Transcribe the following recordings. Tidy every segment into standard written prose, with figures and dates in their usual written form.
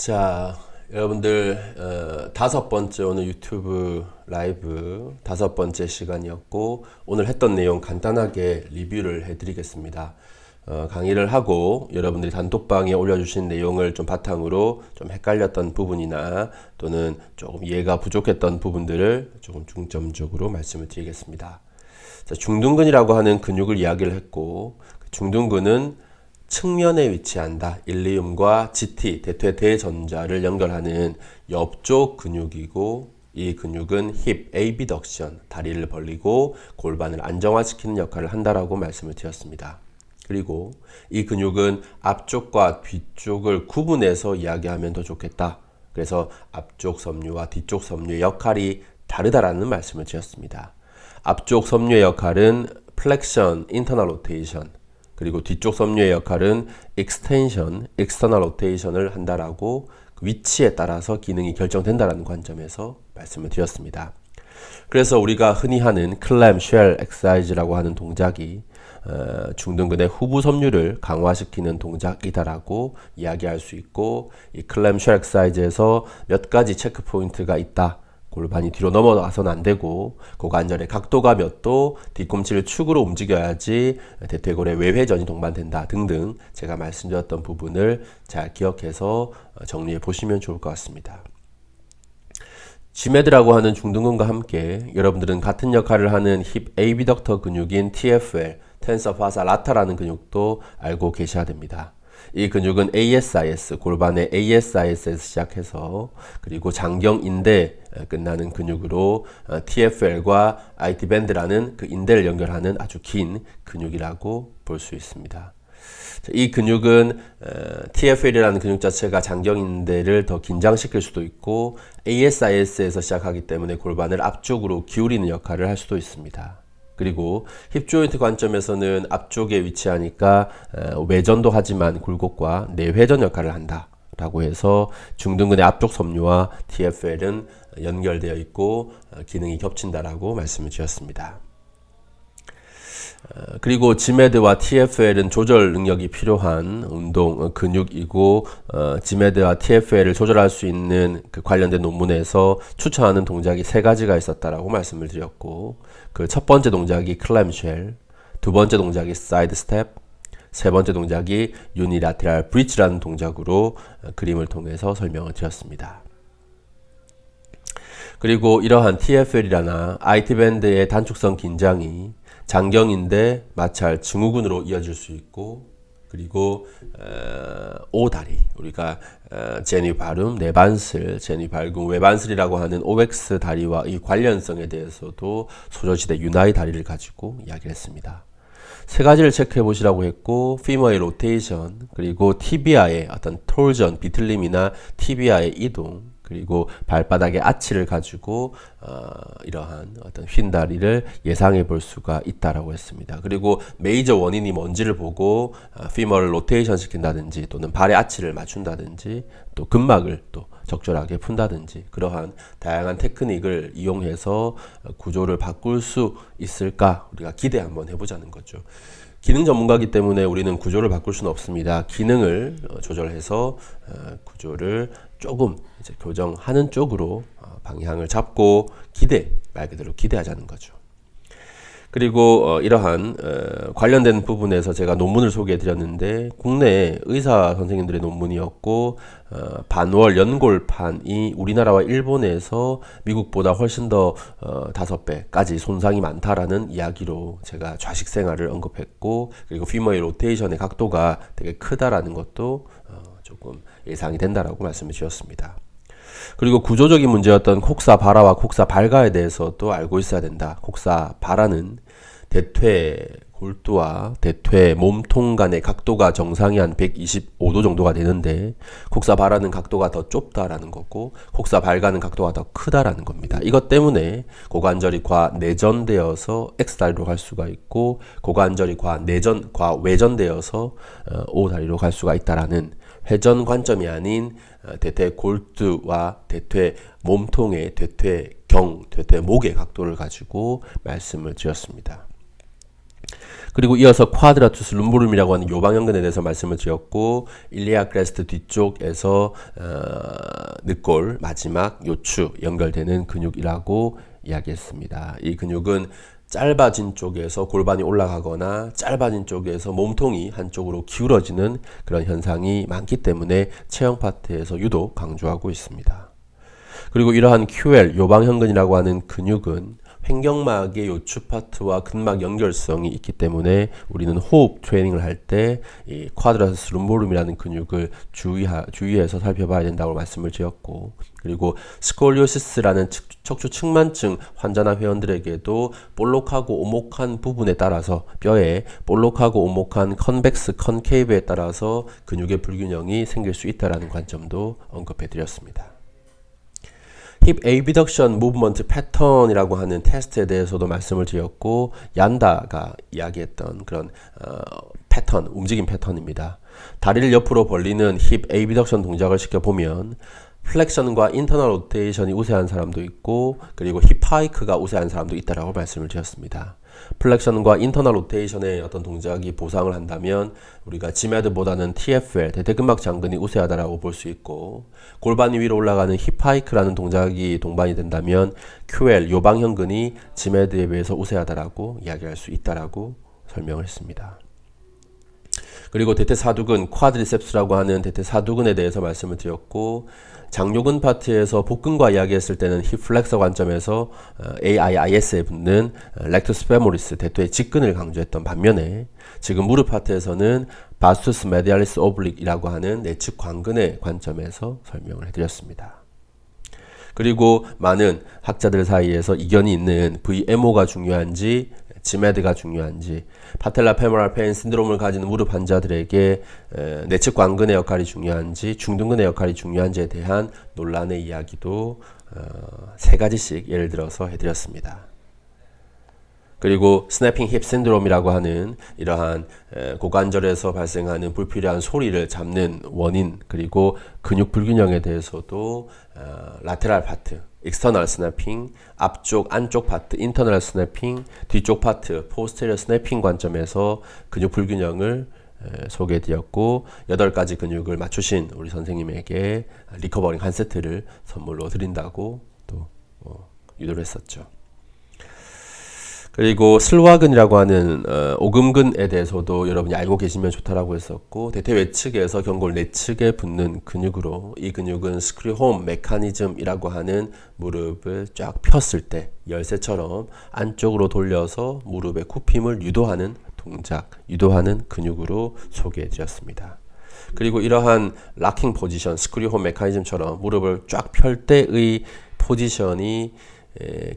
자, 여러분들 다섯 번째 오늘 유튜브 라이브 다섯 번째 시간이었고 오늘 했던 내용 간단하게 리뷰를 해드리겠습니다. 강의를 하고 여러분들이 단톡방에 올려주신 내용을 좀 바탕으로 좀 헷갈렸던 부분이나 또는 조금 이해가 부족했던 부분들을 조금 중점적으로 말씀을 드리겠습니다. 자, 중둔근이라고 하는 근육을 이야기를 했고 중둔근은 측면에 위치한다. 일리움과 GT, 대퇴 대전자를 연결하는 옆쪽 근육이고 이 근육은 힙, abduction, 다리를 벌리고 골반을 안정화시키는 역할을 한다라고 말씀을 드렸습니다. 그리고 이 근육은 앞쪽과 뒤쪽을 구분해서 이야기하면 더 좋겠다. 그래서 앞쪽 섬유와 뒤쪽 섬유의 역할이 다르다라는 말씀을 드렸습니다. 앞쪽 섬유의 역할은 플렉션, 인터널 로테이션, 그리고 뒤쪽 섬유의 역할은 extension, external rotation을 한다라고 그 위치에 따라서 기능이 결정된다라는 관점에서 말씀을 드렸습니다. 그래서 우리가 흔히 하는 clamshell exercise라고 하는 동작이 중둔근의 후부 섬유를 강화시키는 동작이다라고 이야기할 수 있고 이 clamshell exercise에서 몇 가지 체크 포인트가 있다. 골반이 뒤로 넘어가서는 안 되고 고관절의 각도가 몇 도, 뒤꿈치를 축으로 움직여야지 대퇴골의 외회전이 동반된다 등등 제가 말씀드렸던 부분을 잘 기억해서 정리해 보시면 좋을 것 같습니다. GMAD라고 하는 중둔근과 함께 여러분들은 같은 역할을 하는 힙 abductor 근육인 TFL, 텐서 파사 라타라는 근육도 알고 계셔야 됩니다. 이 근육은 ASIS, 골반의 ASIS에서 시작해서 그리고 장경인대 끝나는 근육으로 TFL과 IT 밴드라는 그 인대를 연결하는 아주 긴 근육이라고 볼 수 있습니다. 이 근육은 TFL이라는 근육 자체가 장경인대를 더 긴장시킬 수도 있고 ASIS에서 시작하기 때문에 골반을 앞쪽으로 기울이는 역할을 할 수도 있습니다. 그리고 힙 조인트 관점에서는 앞쪽에 위치하니까 외전도 하지만 굴곡과 내회전 역할을 한다 라고 해서 중둔근의 앞쪽 섬유와 TFL은 연결되어 있고 기능이 겹친다라고 말씀을 드렸습니다. 그리고 GMAD와 TFL은 조절 능력이 필요한 운동 근육이고 GMAD와 TFL을 조절할 수 있는 그 관련된 논문에서 추천하는 동작이 세 가지가 있었다라고 말씀을 드렸고 그 첫 번째 동작이 clamshell, 두 번째 동작이 side step, 세 번째 동작이 unilateral bridge라는 동작으로 그림을 통해서 설명을 드렸습니다. 그리고 이러한 TFL이라나 IT 밴드의 단축성 긴장이 장경인대, 마찰, 증후군으로 이어질 수 있고 그리고 오다리, 우리가 제니바름, 내반슬, 제니발금, 외반슬이라고 하는 OX 다리와 이 관련성에 대해서도 소저시대 유나이 다리를 가지고 이야기를 했습니다. 세 가지를 체크해 보시라고 했고 피머의 로테이션, 그리고 티비아의 어떤 톨전, 비틀림이나 티비아의 이동, 그리고 발바닥의 아치를 가지고 이러한 어떤 휜다리를 예상해 볼 수가 있다라고 했습니다. 그리고 메이저 원인이 뭔지를 보고 피머를 로테이션 시킨다든지 또는 발의 아치를 맞춘다든지 또 근막을 또 적절하게 푼다든지 그러한 다양한 테크닉을 이용해서 구조를 바꿀 수 있을까 우리가 기대 한번 해보자는 거죠. 기능 전문가이기 때문에 우리는 구조를 바꿀 수는 없습니다. 기능을 조절해서 구조를 조금 이제 교정하는 쪽으로 방향을 잡고 말 그대로 기대하자는 거죠. 그리고 이러한 관련된 부분에서 제가 논문을 소개해 드렸는데 국내 의사 선생님들의 논문이었고 반월 연골판이 우리나라와 일본에서 미국보다 훨씬 더 5배까지 손상이 많다라는 이야기로 제가 좌식 생활을 언급했고 그리고 피머의 로테이션의 각도가 되게 크다라는 것도 조금 예상이 된다라고 말씀을 주셨습니다. 그리고 구조적인 문제였던 콕사 바라와 콕사 발가에 대해서도 알고 있어야 된다. 콕사 바라는 대퇴 골두와 대퇴 몸통 간의 각도가 정상이 한 125도 정도가 되는데 콕사 바라는 각도가 더 좁다라는 거고 콕사 발가는 각도가 더 크다라는 겁니다. 이것 때문에 고관절이 과내전되어서 X다리로 갈 수가 있고 고관절이 과외전되어서 O다리로 갈 수가 있다라는 회전 관점이 아닌 대퇴 골두와 대퇴 몸통의 대퇴 목의 각도를 가지고 말씀을 드렸습니다. 그리고 이어서 쿼드라투스 룸보름이라고 하는 요방형근에 대해서 말씀을 드렸고, 일리아 크레스트 뒤쪽에서 늑골 마지막 요추 연결되는 근육이라고 이야기했습니다. 이 근육은 짧아진 쪽에서 골반이 올라가거나 짧아진 쪽에서 몸통이 한쪽으로 기울어지는 그런 현상이 많기 때문에 체형 파트에서 유독 강조하고 있습니다. 그리고 이러한 QL 요방형근이라고 하는 근육은 횡격막의 요추 파트와 근막 연결성이 있기 때문에 우리는 호흡 트레이닝을 할 때 이 쿼드라투스 룸보름이라는 근육을 주의해서 살펴봐야 된다고 말씀을 드렸고, 그리고 스콜리오시스라는 척추 측만증 환자나 회원들에게도 볼록하고 오목한 부분에 따라서 뼈에 볼록하고 오목한 컨벡스 컨케이브에 따라서 근육의 불균형이 생길 수 있다는 관점도 언급해 드렸습니다. 힙 abduction movement 패턴이라고 하는 테스트에 대해서도 말씀을 드렸고, 얀다가 이야기했던 그런 패턴, 움직임 패턴입니다. 다리를 옆으로 벌리는 힙 abduction 동작을 시켜보면 플렉션과 인터널 로테이션이 우세한 사람도 있고, 그리고 힙 하이크가 우세한 사람도 있다라고 말씀을 드렸습니다. 플렉션과 인터널 로테이션의 어떤 동작이 보상을 한다면 우리가 지메드보다는 TFL, 대퇴근막 장근이 우세하다라고 볼 수 있고, 골반 위로 올라가는 힙 하이크라는 동작이 동반이 된다면 QL, 요방형근이 지메드에 비해서 우세하다라고 이야기할 수 있다라고 설명을 했습니다. 그리고 대퇴사두근, 쿼드리셉스라고 하는 대퇴사두근에 대해서 말씀을 드렸고, 장요근 파트에서 복근과 이야기했을 때는 힙 플렉서 관점에서 AIIS에 붙는 렉투스 페모리스, 대퇴의 직근을 강조했던 반면에 지금 무릎 파트에서는 바스투스 메디알리스 오블릭이라고 하는 내측 광근의 관점에서 설명을 해드렸습니다. 그리고 많은 학자들 사이에서 이견이 있는 VMO가 중요한지 지메드가 중요한지, 파텔라 페모랄 페인 신드롬을 가진 무릎 환자들에게 내측 광근의 역할이 중요한지 중둔근의 역할이 중요한지에 대한 논란의 이야기도 세 가지씩 예를 들어서 해드렸습니다. 그리고 스냅핑 힙 신드롬이라고 하는 이러한 고관절에서 발생하는 불필요한 소리를 잡는 원인, 그리고 근육 불균형에 대해서도 라테랄 파트, 익스터널 스냅핑, 앞쪽, 안쪽 파트, 인터널 스냅핑, 뒤쪽 파트, 포스테리어 스냅핑 관점에서 근육 불균형을 소개해드렸고, 8가지 근육을 맞추신 우리 선생님에게 리커버링 한 세트를 선물로 드린다고 또 유도를 했었죠. 그리고 슬와근이라고 하는 오금근에 대해서도 여러분이 알고 계시면 좋다라고 했었고, 대퇴 외측에서 경골 내측에 붙는 근육으로, 이 근육은 스크류홈 메커니즘이라고 하는 무릎을 쫙 폈을 때 열쇠처럼 안쪽으로 돌려서 무릎의 굽힘을 유도하는 동작, 유도하는 근육으로 소개해 드렸습니다. 그리고 이러한 락킹 포지션, 스크류홈 메커니즘처럼 무릎을 쫙 펼 때의 포지션이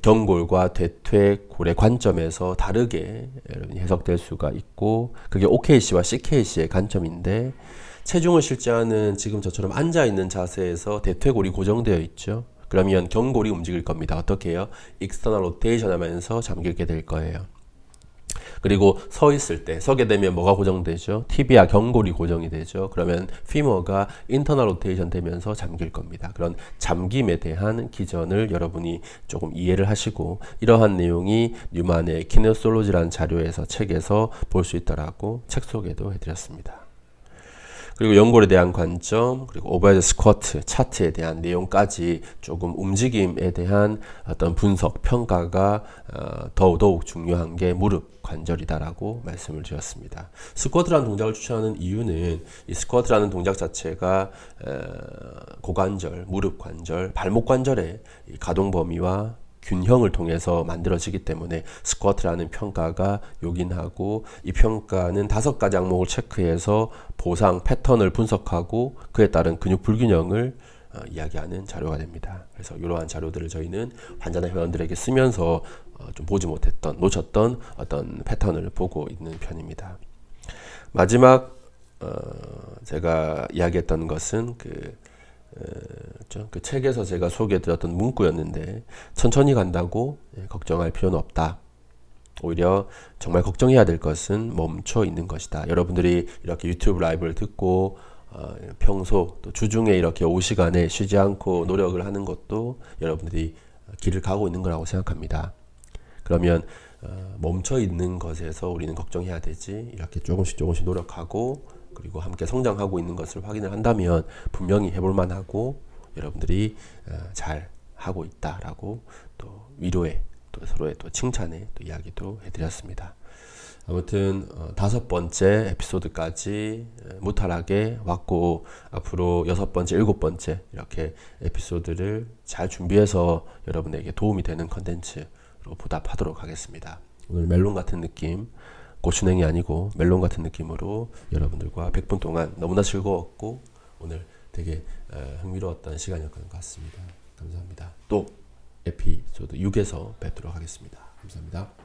경골과 대퇴골의 관점에서 다르게 여러분이 해석될 수가 있고, 그게 OKC와 CKC의 관점인데, 체중을 실지 않은 지금 저처럼 앉아있는 자세에서 대퇴골이 고정되어 있죠. 그러면 경골이 움직일 겁니다. 어떻게 해요? 익스터널 로테이션 하면서 잠기게 될 거예요. 그리고 서 있을 때, 서게 되면 뭐가 고정되죠? 티비아 경골이 고정이 되죠. 그러면 피머가 인터널 로테이션 되면서 잠길 겁니다. 그런 잠김에 대한 기전을 여러분이 조금 이해를 하시고, 이러한 내용이 뉴만의 키네솔로지라는 자료에서, 책에서 볼 수 있다라고 책 소개도 해드렸습니다. 그리고 연골에 대한 관점, 그리고 오버헤드 스쿼트 차트에 대한 내용까지 조금 움직임에 대한 어떤 분석, 평가가 더더욱 중요한 게 무릎 관절이다라고 말씀을 드렸습니다. 스쿼트라는 동작을 추천하는 이유는 이 스쿼트라는 동작 자체가 고관절, 무릎 관절, 발목 관절의 가동 범위와 균형을 통해서 만들어지기 때문에 스쿼트라는 평가가 요긴하고, 이 평가는 5가지 항목을 체크해서 보상 패턴을 분석하고 그에 따른 근육 불균형을 이야기하는 자료가 됩니다. 그래서 이러한 자료들을 저희는 환자나 회원들에게 쓰면서 좀 보지 못했던, 놓쳤던 어떤 패턴을 보고 있는 편입니다. 마지막 제가 이야기했던 것은 그 책에서 제가 소개해드렸던 문구였는데, 천천히 간다고 걱정할 필요는 없다. 오히려 정말 걱정해야 될 것은 멈춰 있는 것이다. 여러분들이 이렇게 유튜브 라이브를 듣고 평소 또 주중에 이렇게 오후 시간에 쉬지 않고 노력을 하는 것도 여러분들이 길을 가고 있는 거라고 생각합니다. 그러면 멈춰 있는 것에서 우리는 걱정해야 되지, 이렇게 조금씩 노력하고 그리고 함께 성장하고 있는 것을 확인을 한다면 분명히 해볼 만하고, 여러분들이 잘 하고 있다라고 또 위로의, 또 서로의 또 칭찬의 또 이야기도 해드렸습니다. 아무튼 5번째 에피소드까지 무탈하게 왔고, 앞으로 6번째, 7번째 이렇게 에피소드를 잘 준비해서 여러분에게 도움이 되는 컨텐츠로 보답하도록 하겠습니다. 오늘 멜론 같은 느낌, 고추냉이 아니고 멜론 같은 느낌으로 여러분들과 100분 동안 너무나 즐거웠고 오늘 되게 흥미로웠던 시간이었던 것 같습니다. 감사합니다. 또 에피소드 6에서 뵙도록 하겠습니다. 감사합니다.